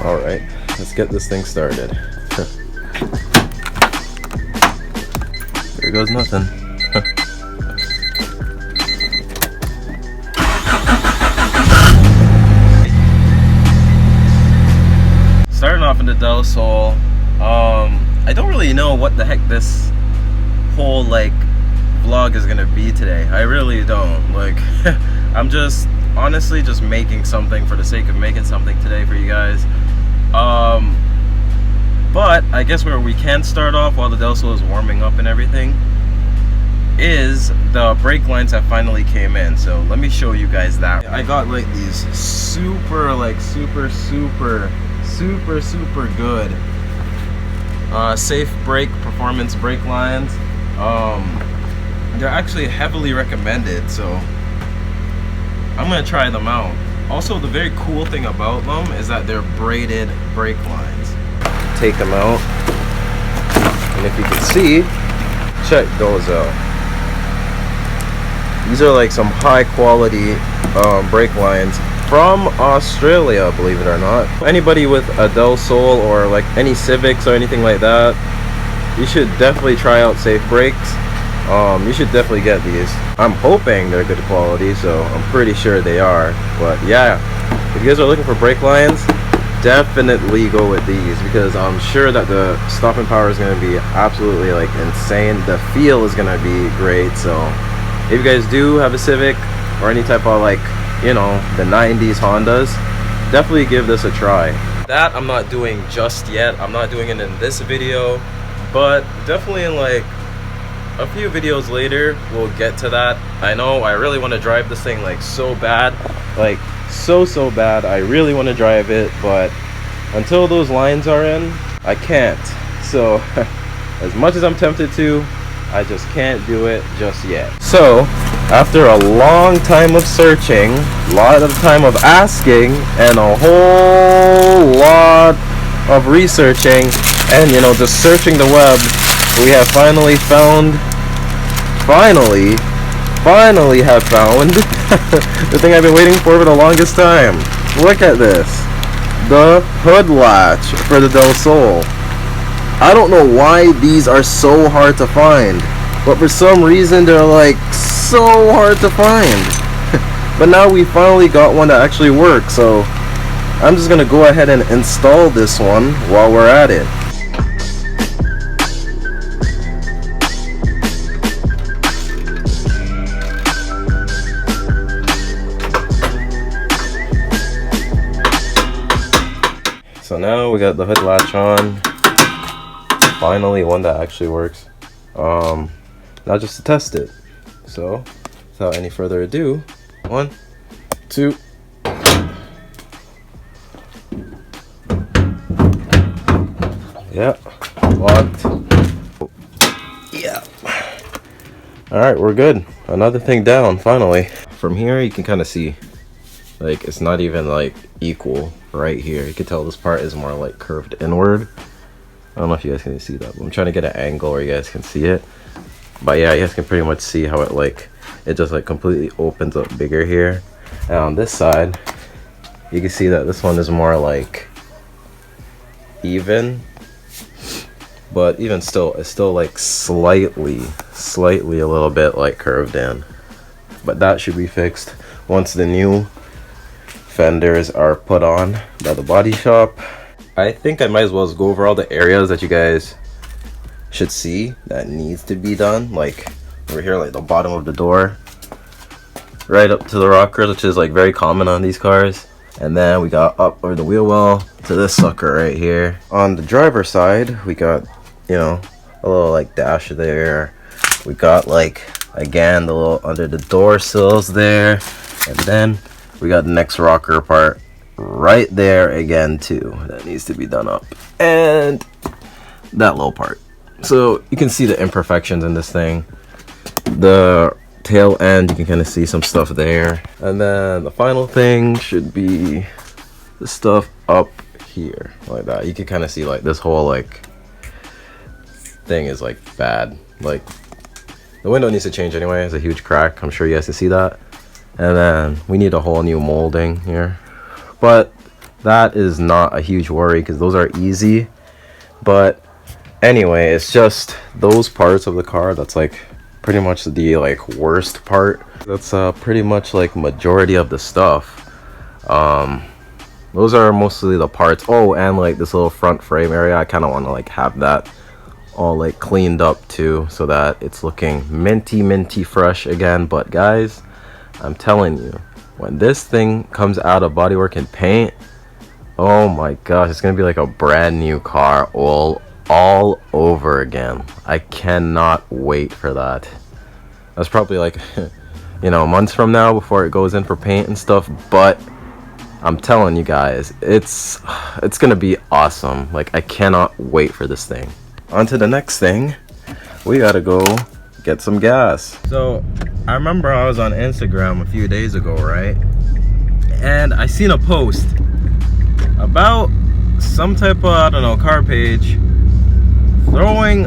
Alright, let's get this thing started. There goes nothing. Starting off in the Del Sol. I don't really know what the heck this whole like vlog is gonna be today. I really don't. Like I'm just honestly just making something for the sake of making something today for you guys. But I guess where we can start off while the Del Sol is warming up and everything is the brake lines that finally came in. So let me show you guys that. I got like these super good safe brake performance brake lines. They're actually heavily recommended, so I'm gonna try them out. Also, the very cool thing about them is that they're braided brake lines. Take them out, and if you can see, check those out. These are like some high quality brake lines from Australia, believe it or not. Anybody with a Del Sol or like any Civics or anything like that, you should definitely try out Safe Brakes. You should definitely get these. I'm hoping they're good quality, so I'm pretty sure they are. But yeah, if you guys are looking for brake lines, definitely go with these, because I'm sure that the stopping power is going to be absolutely like insane. The feel is going to be great. So if you guys do have a Civic or any type of like, you know, the 90s Hondas, definitely give this a try. That I'm not doing just yet. I'm not doing it in this video, but definitely in like a few videos later we'll get to that. I know I really want to drive this thing like so bad, like so bad. I really want to drive it, but until those lines are in, I can't. So as much as I'm tempted to, I just can't do it just yet. So after a long time of searching, a lot of time of asking, and a whole lot of researching, and you know, just searching the web, we have finally found the thing I've been waiting for the longest time. Look at this, the hood latch for the Del Sol. I don't know why these are so hard to find, but for some reason they're like so hard to find. But now we finally got one that actually works, so I'm just gonna go ahead and install this one while we're at it. So now we got the hood latch on. Finally one that actually works. Now just to test it. So without any further ado, 1, 2. Yeah, locked. Yeah. Alright, we're good. Another thing down, finally. From here you can kind of see, like, it's not even like equal right here. You can tell this part is more like curved inward. I don't know if you guys can see that, but I'm trying to get an angle where you guys can see it. But yeah, you guys can pretty much see how it like, it just like completely opens up bigger here. And on this side, you can see that this one is more like even, but even still, it's still like slightly a little bit like curved in. But that should be fixed once the new fenders are put on by the body shop. I think I might as well just go over all the areas that you guys should see that needs to be done. Like over here, like the bottom of the door, right up to the rockers, which is like very common on these cars. And then we got up over the wheel well to this sucker right here. On the driver's side, we got, you know, a little like dash there. We got like, again, the little under the door sills there. And then we got the next rocker part right there again too, that needs to be done up, and that little part. So you can see the imperfections in this thing. The tail end, you can kind of see some stuff there, and then the final thing should be the stuff up here like that. You can kind of see like this whole like thing is like bad. Like the window needs to change anyway. It's a huge crack, I'm sure you guys can see that. And then we need a whole new molding here. But that is not a huge worry because those are easy. But anyway, it's just those parts of the car that's like pretty much the like worst part. That's pretty much like majority of the stuff. Those are mostly the parts. Oh, and like this little front frame area, I kind of want to like have that all like cleaned up too, so that it's looking minty fresh again. But guys, I'm telling you, when this thing comes out of bodywork and paint, oh my gosh, it's gonna be like a brand new car all over again. I cannot wait for that. That's probably like you know, months from now before it goes in for paint and stuff, but I'm telling you guys, it's gonna be awesome. Like, I cannot wait for this thing. On to the next thing, we gotta go get some gas. So I remember I was on Instagram a few days ago, right, and I seen a post about some type of, I don't know, car page throwing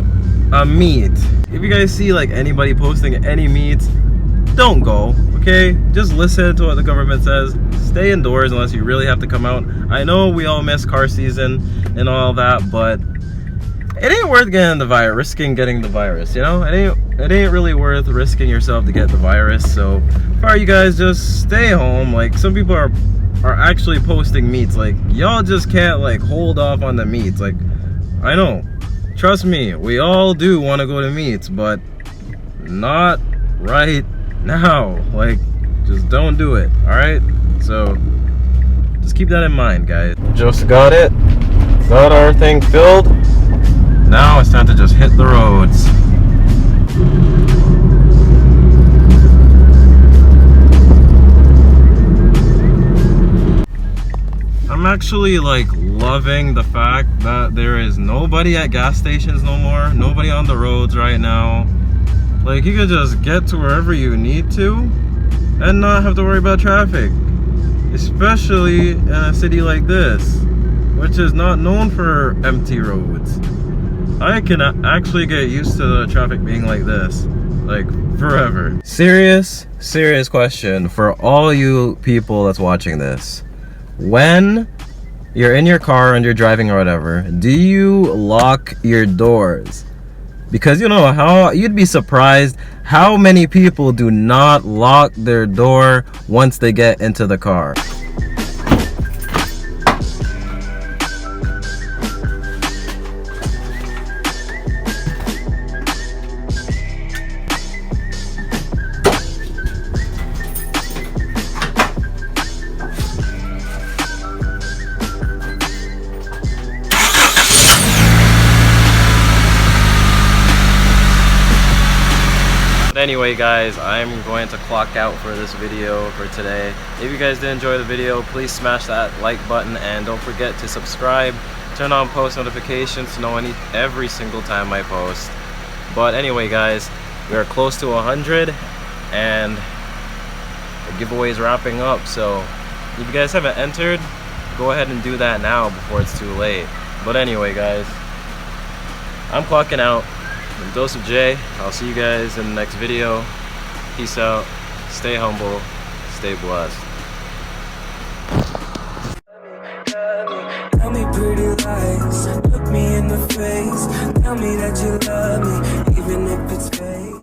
a meet. If you guys see like anybody posting any meets, don't go, okay? Just listen to what the government says. Stay indoors unless you really have to come out. I know we all miss car season and all that, but it ain't worth risking getting the virus, you know? It ain't really worth risking yourself to get the virus. So for you guys, just stay home. Like, some people are actually posting meets. Like, y'all just can't like hold off on the meets. Like, I know, trust me, we all do want to go to meets, but not right now. Like, just don't do it, all right? So just keep that in mind, guys. Just got our thing filled. Now it's time to just hit the roads. I'm actually like loving the fact that there is nobody at gas stations no more, nobody on the roads right now. Like, you could just get to wherever you need to and not have to worry about traffic, especially in a city like this, which is not known for empty roads. I can actually get used to the traffic being like this, like, forever. Serious question for all you people that's watching this. When you're in your car and you're driving or whatever, do you lock your doors? Because you know how you'd be surprised how many people do not lock their door once they get into the car. Anyway guys, I'm going to clock out for this video for today. If you guys did enjoy the video, please smash that like button and don't forget to subscribe, turn on post notifications to know every single time I post. But anyway guys, we are close to 100 and the giveaway is wrapping up, so if you guys haven't entered, go ahead and do that now before it's too late. But anyway guys, I'm clocking out. I'm Dose of J. I'll see you guys in the next video. Peace out. Stay humble. Stay blessed. Tell me pretty lies. Look me in the face. Tell me that you love me, even if it's fake.